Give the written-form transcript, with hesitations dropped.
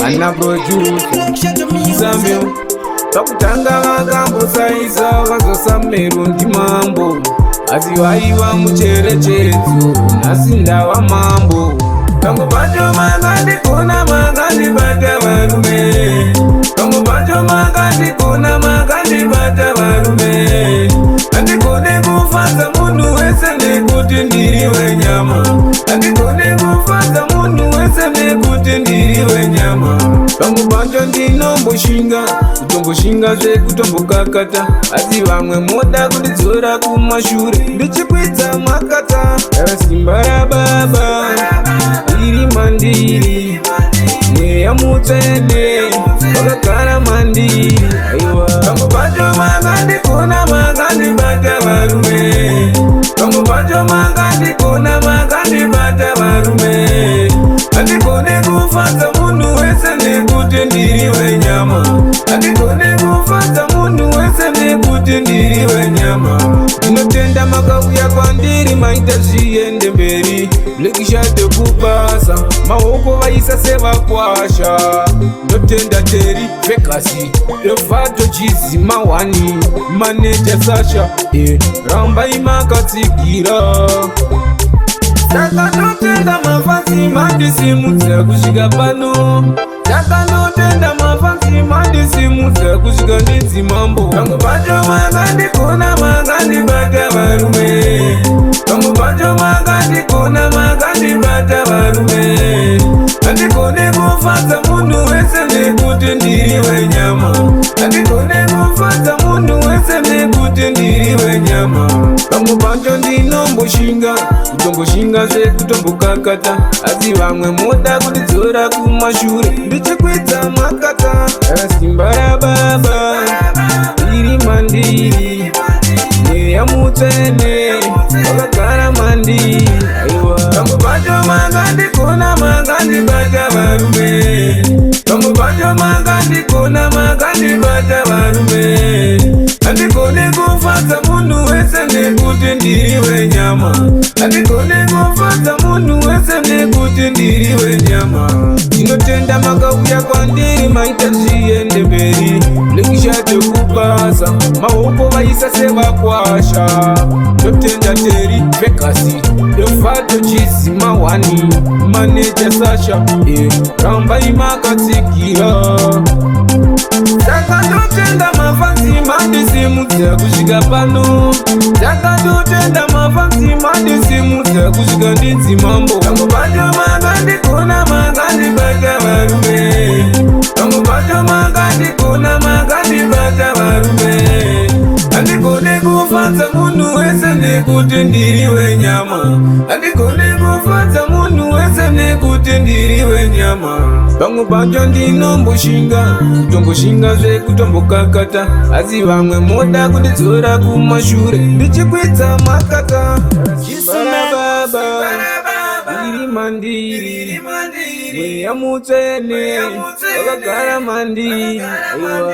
Ana producer Samuel pakutanga vakambosaiza vazosamerwa ndimambo asi vaiva mucherechedzo nhasi ndava mambo pamwe pacho makandikona makandibata varume pamwe pacho makandikona makandibata varume handikone kufadza munhu wese nekuti ndiri wenyama handikone kufadza munhu wese nekuti ndiri wenyama pamwe pacho ndinomboshinga kutomboshinga zvekutombokakata asi vamwe moda kundidzora kumashure ndichikwidza makata simba rababa iri mandiri mweya mutsvene wakagara mandiri aiwa pamwe pacho makandikona makandibata varume pamwe pacho makandikona makandibata varume handikone kufadza munhu wese nekuti ndiri wenyama handikone kufadza munhu wese nekuti ndiri wenyama ndinotenda makauya kwandiri maita zviende mberi blekishate kubasa maoko vaisa sevakwasha ndotenda teri vekasi revato chizima wani maneja sasha rambai makatsigira takanotenda mafansi mandisimudza kusvika pano takanotenda mafansi mandisimudza kusvika ndidzimambo pamwe pacho makandikona makandibata varume pamwe pacho makandikona makandibata varume handikone kufadza munhu wese nekuti ndiri wenyama handikone kufadza munhu wese nekuti ndiri wenyama pamwe pacho ndinomboshinga kutomboshinga sekutombokakata asi vamwe moda kundidzora kumashure ndichikwidza makata simba rababa iri mandiri mweya mutsvene wakagara mandiri aiwa pamwe pacho makandikona makandibata varume pamwe pacho makandikona makandibata varume handikone kufadza munhu wese nekuti ndiri wenyama handikone kufadza munhu wese nekuti ndiri wenyama ndinotenda makauya kwandiri maita zviende mberi blekishate kupasa maoko vaisa sevakwasha ndotenda teri vekasi revato chizima wani maneja sasha rambai makatsigira takatotenda mafansi mandisimudza kusvika pano takatotenda mafansi mandisimudza kusvika ndidzimambo pamwe pacho makandikona makandibata varume pamwe pacho makandikona makandibata varume handikone kufadza munhu wese nekuti ndiri wenyama handikone kufadza munhu wese nekuti ndiri wenyama pamwe pacho ndinomboshinga kutomboshinga zvekutombokakata asi vamwe moda kundidzora kumashure ndichikwidza makata chisanababa iri mandiri mweya mutsvene wakagara mandiri aiwa